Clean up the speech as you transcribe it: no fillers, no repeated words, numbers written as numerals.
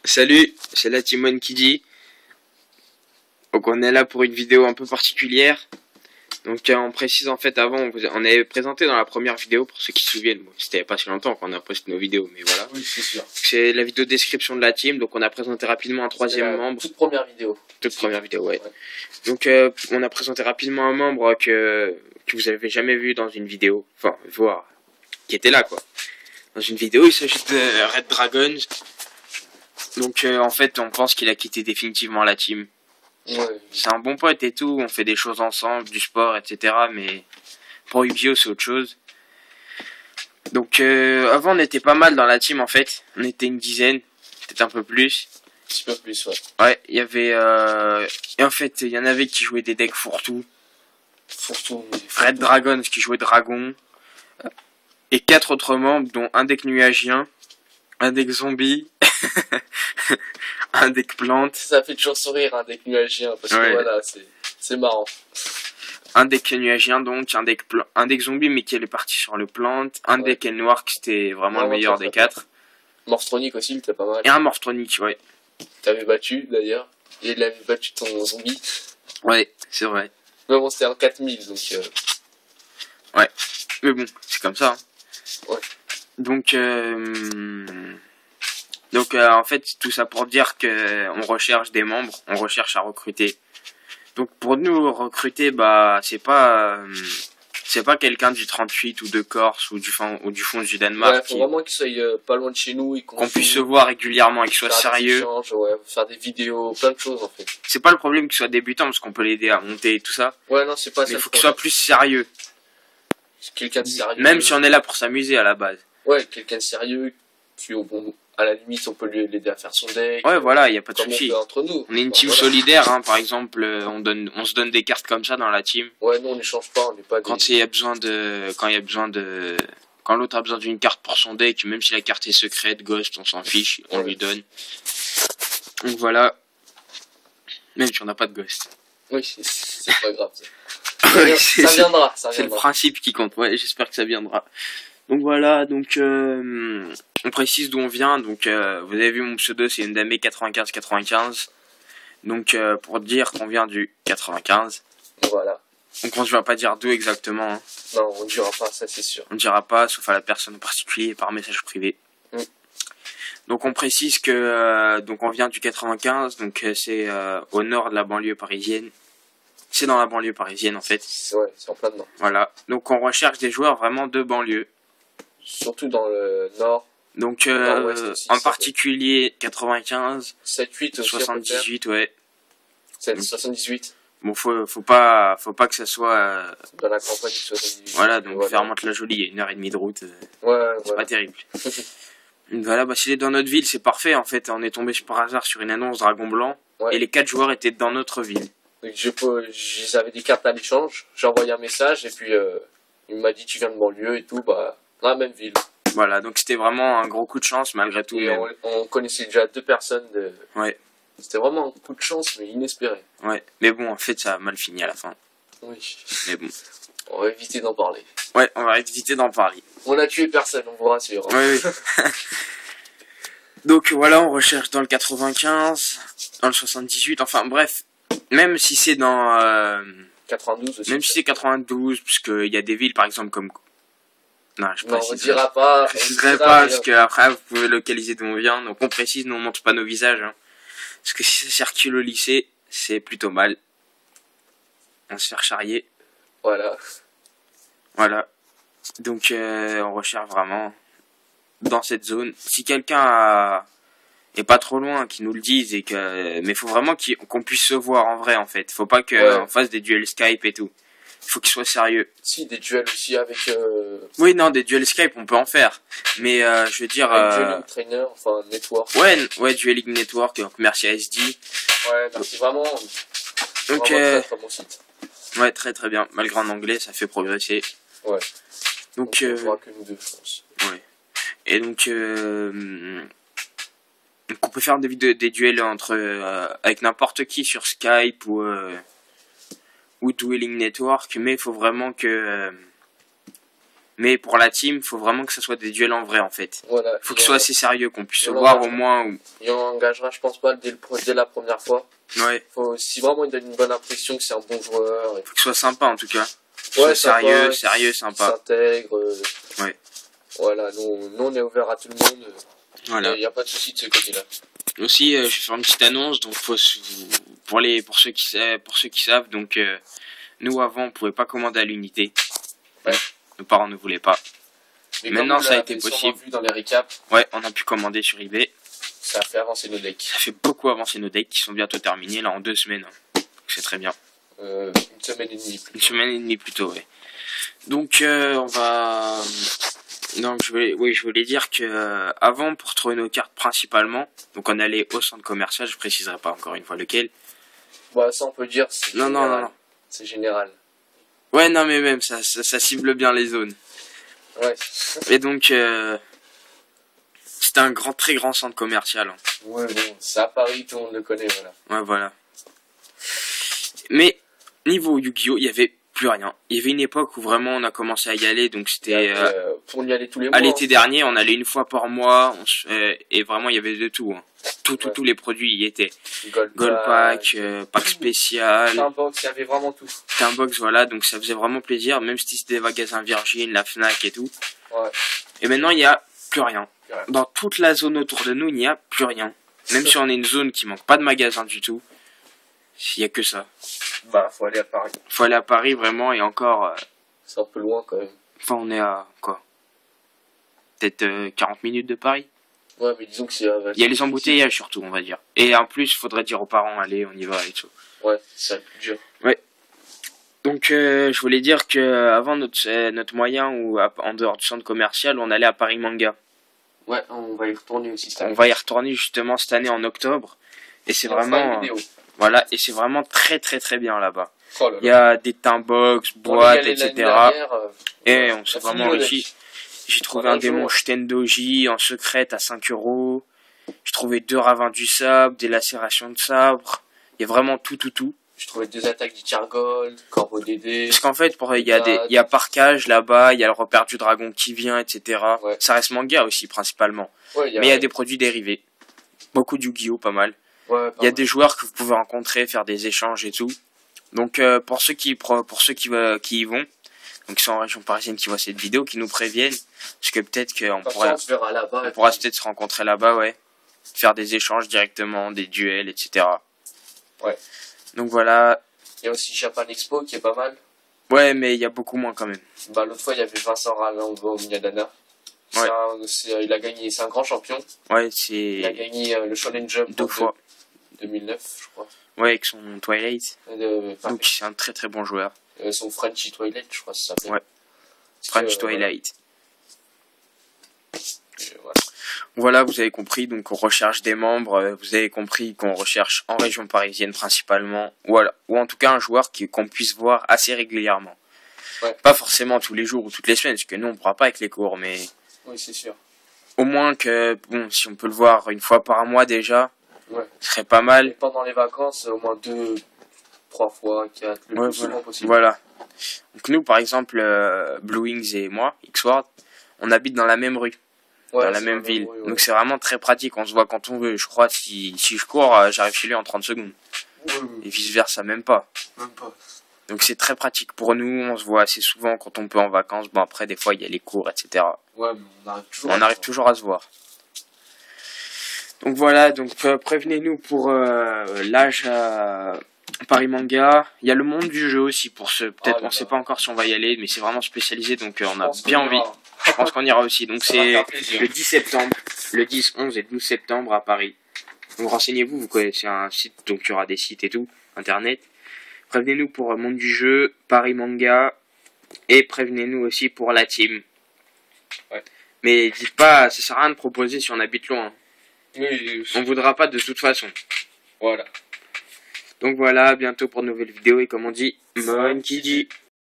Salut, c'est la Timon qui dit. Donc on est là pour une vidéo un peu particulière. Donc on précise en fait avant, on avait présenté dans la première vidéo, pour ceux qui se souviennent, bon, c'était pas si longtemps qu'on a posté nos vidéos, mais voilà. Oui, c'est sûr. C'est la vidéo de description de la team, donc on a présenté rapidement un troisième membre. Toute première vidéo. Toute première vidéo, ouais. Donc on a présenté rapidement un membre que vous avez jamais vu dans une vidéo, enfin, voir, qui était là quoi. Dans une vidéo, il s'agit de Red Dragons. Donc en fait, on pense qu'il a quitté définitivement la team. Ouais. C'est un bon pote et tout, on fait des choses ensemble, du sport, etc. Mais pour Yu-Gi-Oh, c'est autre chose. Donc avant, on était pas mal dans la team en fait. On était une dizaine, peut-être un peu plus. Un petit peu plus, ouais. Ouais, il y avait... Et en fait, il y en avait qui jouaient des decks fourre-tout. Red Dragons qui jouait Dragon. Et 4 autres membres, dont un deck nuagien, un deck zombie, un deck plante. Ça fait toujours sourire un deck nuagien, parce que voilà, c'est marrant. Un deck nuagien donc, un deck zombie mais qui est parti sur le plante, un deck noir qui c'était vraiment le meilleur des 4. Morphronic aussi, il était pas mal. Et un Morphronic, ouais. T'avais battu d'ailleurs, et il avait battu ton zombie. Ouais, c'est vrai. Mais bon, c'était en 4000, donc... Ouais, mais bon, c'est comme ça. Hein. Ouais. Donc en fait, tout ça pour dire que on recherche des membres, on recherche à recruter. Donc pour nous, recruter, bah c'est pas quelqu'un du 38 ou de Corse ou du fond du Danemark. Ouais, faut vraiment qu'il soit pas loin de chez nous et qu'on puisse se voir régulièrement et qu'il soit sérieux. Ouais, faire des vidéos, plein de choses en fait. C'est pas le problème qu'il soit débutant parce qu'on peut l'aider à monter et tout ça. Ouais, non, c'est pas ça. Mais il faut qu'il soit plus sérieux. Quelqu'un de sérieux. Même si on est là pour s'amuser à la base. Ouais, quelqu'un de sérieux, à la limite, on peut l'aider à faire son deck. Ouais, voilà, il n'y a pas de souci. Entre nous. On est une team solidaire, hein, par exemple, on se donne des cartes comme ça dans la team. Ouais, nous on n'échange pas, on n'est pas. Quand il y a besoin quand l'autre a besoin d'une carte pour son deck, même si la carte est secrète, Ghost, on s'en fiche, on lui donne. Donc voilà. Même si on n'a pas de Ghost. Oui, c'est pas grave ça. Ça viendra. C'est le principe qui compte, ouais, j'espère que ça viendra. Donc voilà, donc on précise d'où on vient. Donc vous avez vu mon pseudo, c'est Ndame 9595. Donc pour dire qu'on vient du 95. Voilà. Donc on ne va pas dire d'où exactement. Hein. Non, on ne dira pas, ça c'est sûr. On ne dira pas, sauf à la personne en particulier par message privé. Donc on précise que donc on vient du 95, donc c'est au nord de la banlieue parisienne. C'est dans la banlieue parisienne en fait. Ouais, c'est en plein dedans. Voilà. Donc on recherche des joueurs vraiment de banlieue. Surtout dans le nord. Donc aussi, en particulier 95, 7-8 aussi, 78, ouais. 78. Bon, faut pas que ça soit dans la campagne du 78. Voilà, donc faire Mantes-la-Jolie, il y a 1h30 de route. C'est pas terrible. Voilà, bah s'il est dans notre ville, c'est parfait en fait. On est tombé par hasard sur une annonce Dragon Blanc et les 4 joueurs étaient dans notre ville. Donc j'avais des cartes à l'échange, j'ai envoyé un message et puis il m'a dit tu viens de banlieue et tout, bah dans la même ville. Voilà, donc c'était vraiment un gros coup de chance malgré tout. Et on connaissait déjà 2 personnes de... Ouais. C'était vraiment un coup de chance mais inespéré. Ouais, mais bon en fait ça a mal fini à la fin. Oui. Mais bon. On va éviter d'en parler. Ouais, on va éviter d'en parler. On a tué personne, on vous rassure. Hein. Oui. Donc voilà, on recherche dans le 95, dans le 78, enfin bref. Même si c'est dans 92 aussi. Même si c'est 92, puisqu'il y a des villes par exemple comme... Non, on dira pas. Je préciserai pas, parce qu'après vous pouvez localiser d'où on vient. Donc on précise, nous on montre pas nos visages. Hein. Parce que si ça circule au lycée, c'est plutôt mal. On se fait charrier. Voilà. Voilà. Donc on recherche vraiment dans cette zone. Si quelqu'un est pas trop loin, qui nous le dise et que, mais faut vraiment qu'on puisse se voir en vrai en fait. Faut pas qu'on fasse des duels Skype et tout. Faut qu'il soit sérieux. Si, des duels aussi avec... Oui, non, des duels Skype, on peut en faire. Mais je veux dire... Dueling Trainer, enfin, Network. Ouais, Dueling Network, merci à SD. Ouais, merci vraiment. Donc, très, très bon site. Ouais, très très bien. Malgré en anglais, ça fait progresser. Ouais. Donc on voit que nous deux, je pense. Ouais. Et donc on peut faire des duels avec n'importe qui sur Skype ou Dueling Network, mais il faut vraiment que Mais pour la team, faut vraiment que ça soit des duels en vrai en fait. Voilà. Faut que ce soit assez sérieux, qu'on puisse se voir au moins. Il en engagera, je pense pas, dès la première fois. Ouais. Si vraiment il donne une bonne impression que c'est un bon joueur. Faut que ce soit sympa en tout cas. Ouais, sérieux, sympa, sérieux, sympa. S'intègre. Ouais. Voilà, nous on est ouvert à tout le monde. Voilà. Il n'y a pas de souci de ce côté-là. Aussi, je vais faire une petite annonce, donc pour ceux qui savent, donc nous avant on pouvait pas commander à l'unité. Ouais. Nos parents ne voulaient pas. Mais maintenant ça a été possible. Vu dans les récaps, ouais, on a pu commander sur eBay. Ça a fait avancer nos decks. Ça fait beaucoup avancer nos decks qui sont bientôt terminés là en 2 semaines. C'est très bien. Une semaine et demie. Une semaine et demie plutôt, ouais. Donc on va. Donc je voulais dire que avant pour trouver nos cartes principalement, donc on allait au centre commercial, je préciserai pas encore une fois lequel. Bah ça on peut dire. Non. C'est général. Ouais non mais même ça cible bien les zones. Ouais. Et donc c'était un très grand centre commercial. Hein. Ouais bon, c'est à Paris, tout le monde le connaît, voilà. Ouais voilà. Mais niveau Yu-Gi-Oh, il y avait plus rien. Il y avait une époque où vraiment on a commencé à y aller, donc c'était pour y aller tous les mois. À l'été dernier, on allait une fois par mois, et vraiment il y avait de tout. Hein. Tous les produits y étaient. Gold Pack, pack spécial. Tinbox, il y avait vraiment tout. Tinbox, voilà, donc ça faisait vraiment plaisir, même si c'était des magasins Virgin, la Fnac et tout. Ouais. Et maintenant il n'y a plus rien. Dans toute la zone autour de nous, il n'y a plus rien. Même si on est une zone qui manque pas de magasins du tout, il n'y a que ça. Bah, faut aller à Paris. Faut aller à Paris vraiment, et encore. C'est un peu loin quand même. Enfin, on est à quoi? Peut-être 40 minutes de Paris. Ouais, mais disons que c'est. Il y a les embouteillages surtout, on va dire. Et en plus, il faudrait dire aux parents, allez, on y va et tout. Ouais, c'est plus dur. Ouais. Donc, je voulais dire que avant notre moyen, ou en dehors du centre commercial, on allait à Paris Manga. Ouais, on va y retourner aussi cette année. On va y retourner justement cette année en octobre. Et c'est vraiment. Voilà, et c'est vraiment très bien là-bas. Oh là là. Il y a des Tinbox, boîtes, etc. Et on s'est vraiment enrichi. J'ai trouvé un démon Shtendoji en secret à 5 €. J'ai trouvé 2 ravins du sabre, des lacérations de sabre. Il y a vraiment tout. J'ai trouvé 2 attaques d'Ichargold, Corbeau Dédé. Parce qu'en fait, il y a Parkage là-bas, il y a le repère du dragon qui vient, etc. Ouais. Ça reste manga aussi, principalement. Ouais, mais il y a des produits dérivés. Beaucoup de Yu-Gi-Oh, pas mal. Ouais, il y a des joueurs que vous pouvez rencontrer, faire des échanges et tout. Donc, pour ceux qui y vont, donc qui sont en région parisienne, qui voient cette vidéo, qui nous préviennent, parce que peut-être qu'on pourrait peut-être se rencontrer là-bas, ouais. Faire des échanges directement, des duels, etc. Ouais. Donc voilà. Il y a aussi Japan Expo qui est pas mal. Ouais, mais il y a beaucoup moins quand même. Bah, l'autre fois, il y avait Vincent Ralango Miyadana. Ouais. Il a gagné, c'est un grand champion. Ouais, il a gagné le Shonen Jump 2 fois. 2009, je crois. Ouais, avec son Twilight. Donc c'est un très bon joueur. Son Frenchy Twilight, je crois que ça s'appelle. Ouais. French Twilight. Voilà, vous avez compris, donc on recherche des membres, vous avez compris qu'on recherche en région parisienne principalement, voilà, ou en tout cas un joueur qu'on puisse voir assez régulièrement. Ouais. Pas forcément tous les jours ou toutes les semaines, parce que nous on ne pourra pas avec les cours, mais oui, c'est sûr. Au moins que, bon, si on peut le voir une fois par mois déjà, ouais. Ce serait pas mal. Et pendant les vacances, au moins 2, 3 fois, 4, le plus souvent possible. Voilà. Donc nous, par exemple, Blue Wings et moi, X-Ward, on habite dans la même rue. Ouais, dans la même ville. Rue, ouais. Donc c'est vraiment très pratique, on se voit quand on veut. Je crois si je cours, j'arrive chez lui en 30 secondes. Et vice versa, même pas. Donc c'est très pratique pour nous, on se voit assez souvent quand on peut en vacances. Bon après des fois il y a les cours, etc. Ouais, mais on arrive toujours à se voir. Donc voilà, donc prévenez-nous pour l'âge à Paris Manga. Il y a le monde du jeu aussi pour ceux, peut-être on sait pas encore si on va y aller, mais c'est vraiment spécialisé, donc on a bien envie. Je pense qu'on ira aussi. Donc c'est le 10 septembre, le 10, 11 et 12 septembre à Paris. Donc renseignez-vous, vous connaissez un site, donc il y aura des sites et tout, internet. Prévenez-nous pour Monde du Jeu, Paris Manga, et prévenez-nous aussi pour la team. Ouais. Mais dites pas, ça sert à rien de proposer si on habite loin. Oui, on voudra pas de toute façon. Voilà. Donc voilà, bientôt pour de nouvelles vidéos, et comme on dit, Monkey dit.